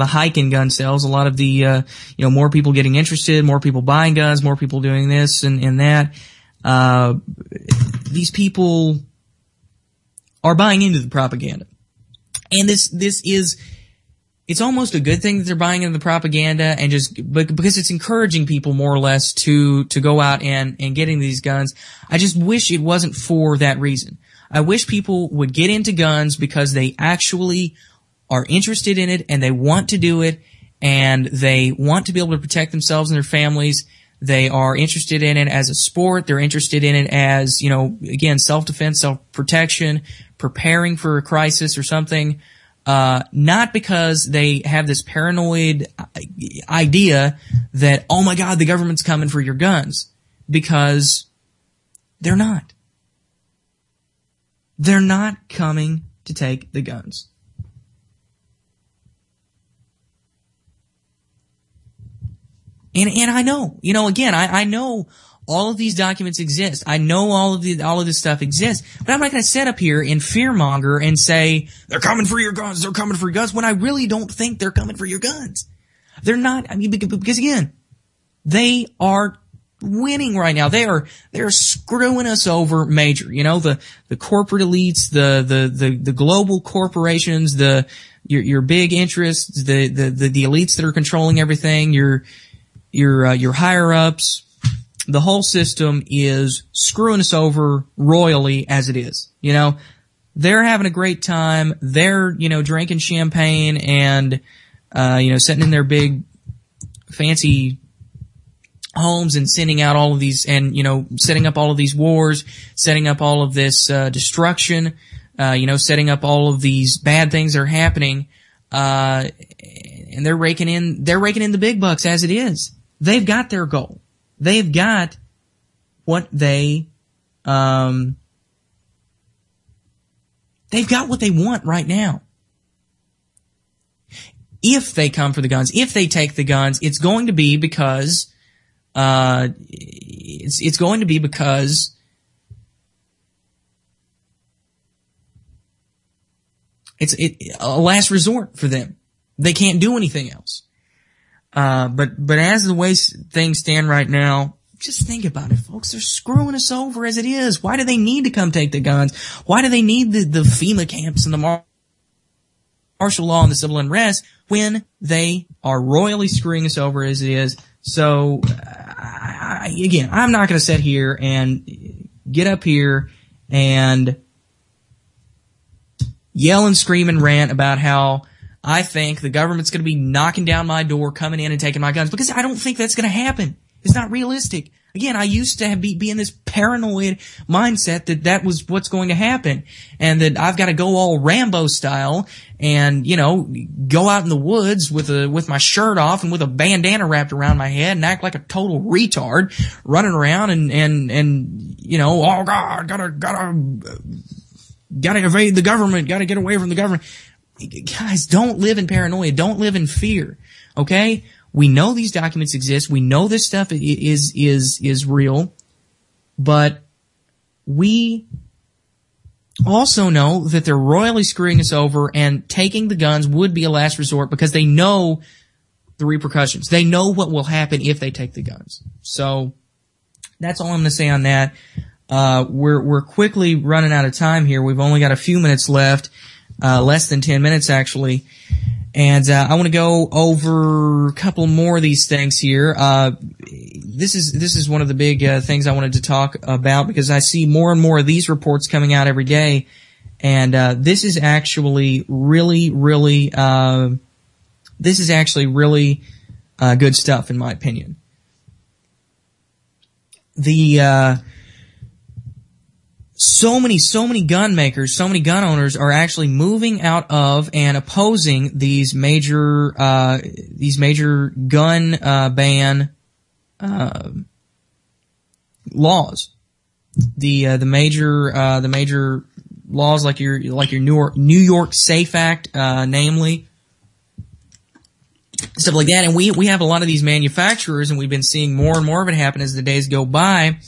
hike in gun sales, a lot of the more people getting interested, more people buying guns, more people doing this and that. These people are buying into the propaganda. And it's almost a good thing that they're buying into the propaganda and because it's encouraging people more or less to go out and getting these guns. I just wish it wasn't for that reason. I wish people would get into guns because they actually are interested in it and they want to do it and they want to be able to protect themselves and their families. They are interested in it as a sport. They're interested in it as, again, self-defense, self-protection, preparing for a crisis or something. Not because they have this paranoid idea that, oh my God, the government's coming for your guns. Because they're not. They're not coming to take the guns. And I know, again, I know all of these documents exist. I know all of this stuff exists, but I'm not going to sit up here and fearmonger and say, they're coming for your guns, they're coming for your guns, when I really don't think they're coming for your guns. They're not, because again, they are winning right now. They're screwing us over major. The corporate elites, the global corporations, your big interests, the elites that are controlling everything, your higher ups, the whole system is screwing us over royally as it is. They're having a great time. They're, drinking champagne and, sitting in their big fancy homes and sending out all of these and, setting up all of these wars, setting up all of this, destruction, setting up all of these bad things that are happening. And they're raking in the big bucks as it is. They've got their goal. They've got what they've got what they want right now. If they come for the guns, if they take the guns, it's going to be because, it's going to be because it's a last resort for them. They can't do anything else. But as the way things stand right now, just think about it, folks. They're screwing us over as it is. Why do they need to come take the guns? Why do they need the FEMA camps and the martial law and the civil unrest when they are royally screwing us over as it is. So, again, I'm not going to sit here and get up here and yell and scream and rant about how I think the government's going to be knocking down my door, coming in and taking my guns, because I don't think that's going to happen. It's not realistic. Again, I used to be in this paranoid mindset that was what's going to happen, and that I've got to go all Rambo style and, go out in the woods with my shirt off and with a bandana wrapped around my head and act like a total retard, running around and oh God, gotta evade the government, gotta get away from the government. Guys, don't live in paranoia. Don't live in fear. Okay? We know these documents exist. We know this stuff is real, but we also know that they're royally screwing us over, and taking the guns would be a last resort because they know the repercussions. They know what will happen if they take the guns. So that's all I'm going to say on that. We're quickly running out of time here. We've only got a few minutes left, less than 10 minutes actually. And I want to go over a couple more of these things here. This is one of the big things I wanted to talk about, because I see more and more of these reports coming out every day, and this is actually really good stuff in my opinion. So many gun makers, so many gun owners are actually moving out of and opposing these major gun ban laws. The major laws like your New York SAFE Act, namely stuff like that. And we have a lot of these manufacturers, and we've been seeing more and more of it happen as the days go by.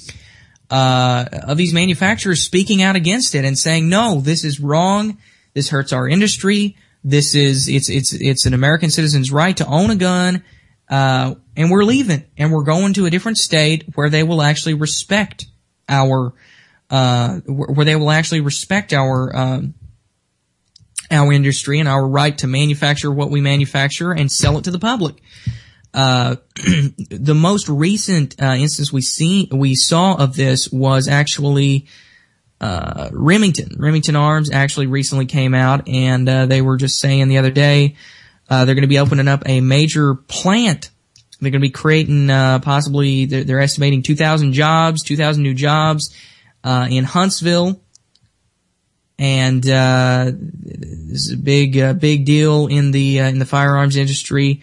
Of these manufacturers speaking out against it and saying, no, this is wrong. This hurts our industry. It's an American citizen's right to own a gun. And we're leaving, and we're going to a different state where they will actually respect our industry and our right to manufacture what we manufacture and sell it to the public. The most recent instance we saw of this was actually Remington. Remington Arms actually recently came out, and they were just saying the other day they're going to be opening up a major plant. They're going to be creating possibly they're estimating 2,000 new jobs in Huntsville, and this is a big deal in the firearms industry.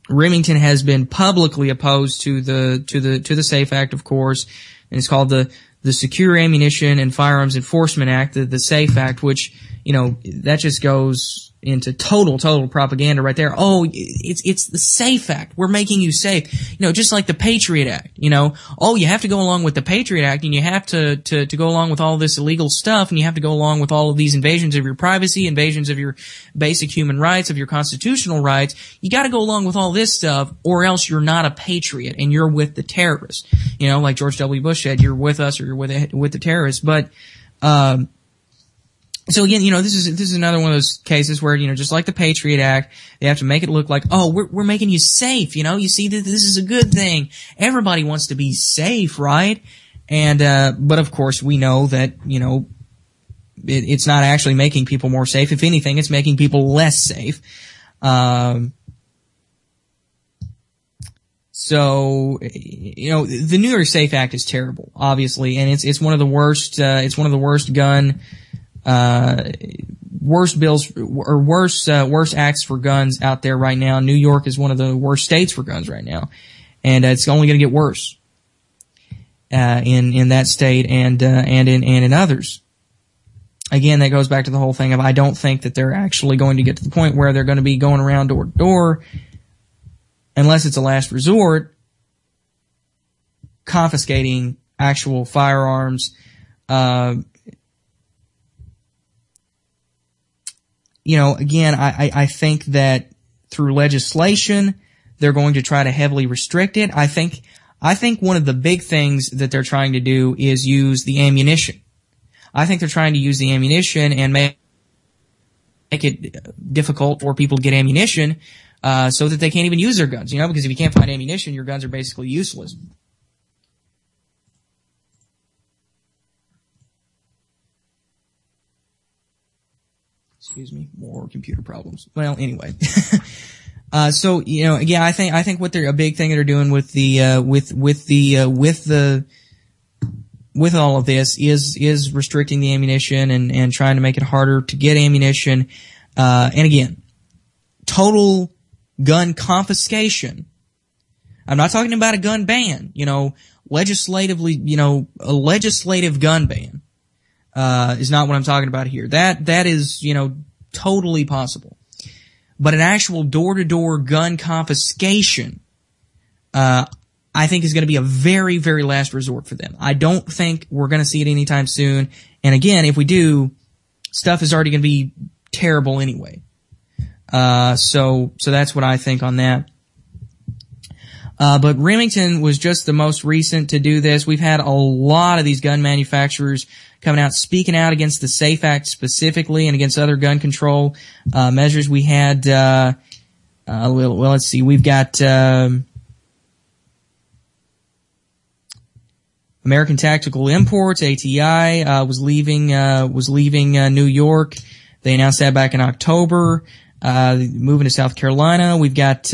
Remington has been publicly opposed to the SAFE Act, of course, and it's called the Secure Ammunition and Firearms Enforcement Act, the SAFE Act, which, that just goes into total propaganda right there. Oh, it's the SAFE Act. We're making you safe. Just like the Patriot Act, Oh, you have to go along with the Patriot Act, and you have to go along with all this illegal stuff, and you have to go along with all of these invasions of your privacy, invasions of your basic human rights, of your constitutional rights. You gotta go along with all this stuff, or else you're not a patriot, and you're with the terrorists. Like George W. Bush said, you're with us or you're with the terrorists. But, so again, this is another one of those cases where, just like the Patriot Act, they have to make it look like, oh, we're making you safe, you see that this is a good thing. Everybody wants to be safe, right? And, but of course we know that, it's not actually making people more safe. If anything, it's making people less safe. So, the New York SAFE Act is terrible, obviously, and it's one of the worst, worst bills or worst acts for guns out there right now. New York is one of the worst states for guns right now, and it's only going to get worse in that state and in others. Again, that goes back to the whole thing of I don't think that they're actually going to get to the point where they're going to be going around door to door, unless it's a last resort, confiscating actual firearms. Again, I think that through legislation, they're going to try to heavily restrict it. I think one of the big things that they're trying to do is use the ammunition. I think they're trying to use the ammunition and make make it difficult for people to get ammunition, so that they can't even use their guns, because if you can't find ammunition, your guns are basically useless. Excuse me, more computer problems. Well, anyway. So, again, I think what a big thing that they're doing with with all of this is restricting the ammunition and trying to make it harder to get ammunition. And again, total gun confiscation. I'm not talking about a gun ban, legislatively, a legislative gun ban, is not what I'm talking about here. That is, totally possible. But an actual door-to-door gun confiscation, I think is going to be a very, very last resort for them. I don't think we're going to see it anytime soon. And again, if we do, stuff is already going to be terrible anyway. So that's what I think on that. But Remington was just the most recent to do this. We've had a lot of these gun manufacturers coming out, speaking out against the SAFE Act specifically and against other gun control, measures. We had, let's see, we've got, American Tactical Imports, ATI, was leaving New York. They announced that back in October, moving to South Carolina. We've got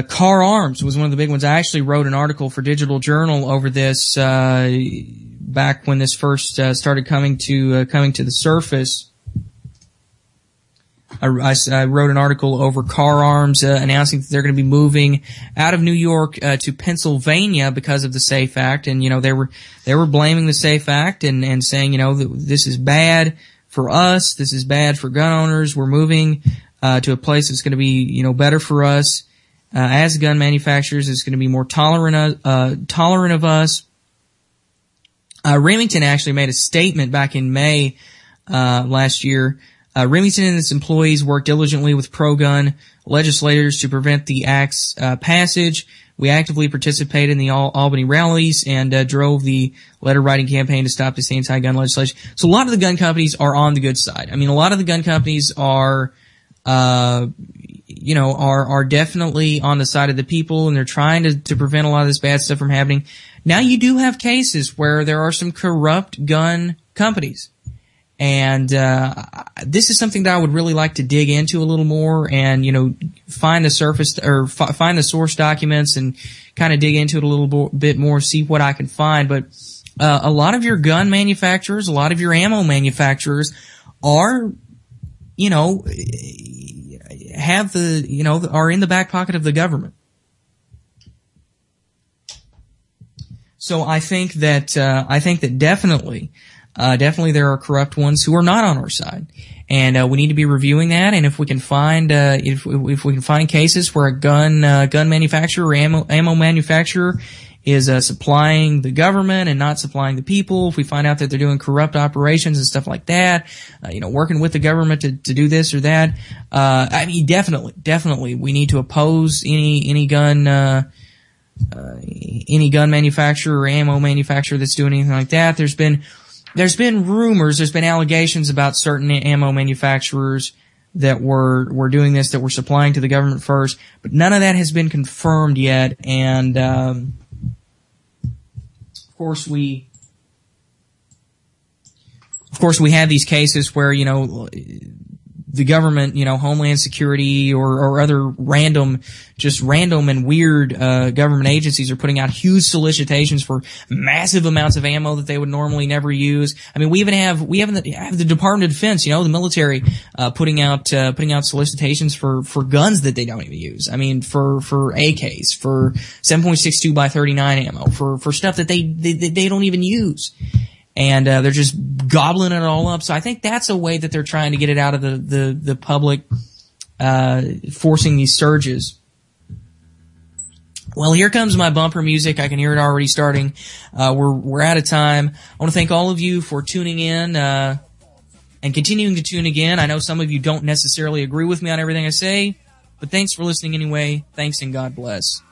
Car Arms was one of the big ones. I actually wrote an article for Digital Journal over this, back when this first, started coming to the surface. I wrote an article over Car Arms, announcing that they're going to be moving out of New York, to Pennsylvania because of the SAFE Act. And, they were blaming the SAFE Act and saying, that this is bad for us. This is bad for gun owners. We're moving, to a place that's going to be, better for us. As gun manufacturers, it's going to be more tolerant of us. Remington actually made a statement back in May, last year. Remington and its employees worked diligently with pro-gun legislators to prevent the act's passage. We actively participated in the Albany rallies and drove the letter-writing campaign to stop this anti-gun legislation. So a lot of the gun companies are on the good side. I mean, a lot of the gun companies are definitely on the side of the people, and they're trying to prevent a lot of this bad stuff from happening. Now, you do have cases where there are some corrupt gun companies. And, this is something that I would really like to dig into a little more and, find the surface or find the source documents and kind of dig into it a little bit more, see what I can find. But, a lot of your gun manufacturers, a lot of your ammo manufacturers are, have the, are in the back pocket of the government. So I think that definitely there are corrupt ones who are not on our side. And, we need to be reviewing that. And if we can find, if we can find cases where a gun manufacturer or ammo manufacturer is, supplying the government and not supplying the people, if we find out that they're doing corrupt operations and stuff like that, working with the government to do this or that, definitely we need to oppose any gun manufacturer or ammo manufacturer that's doing anything like that. There's been rumors, there's been allegations about certain ammo manufacturers that were doing this, that were supplying to the government first, but none of that has been confirmed yet. And, of course we have these cases where, the government, Homeland Security or other random and weird, government agencies are putting out huge solicitations for massive amounts of ammo that they would normally never use. I mean, we have the Department of Defense, the military, putting out solicitations for guns that they don't even use. I mean, for AKs, for 7.62 by 39 ammo, for stuff that they don't even use. And, they're just gobbling it all up. So I think that's a way that they're trying to get it out of the public, forcing these surges. Well, here comes my bumper music. I can hear it already starting. We're out of time. I want to thank all of you for tuning in, and continuing to tune again. I know some of you don't necessarily agree with me on everything I say, but thanks for listening anyway. Thanks and God bless.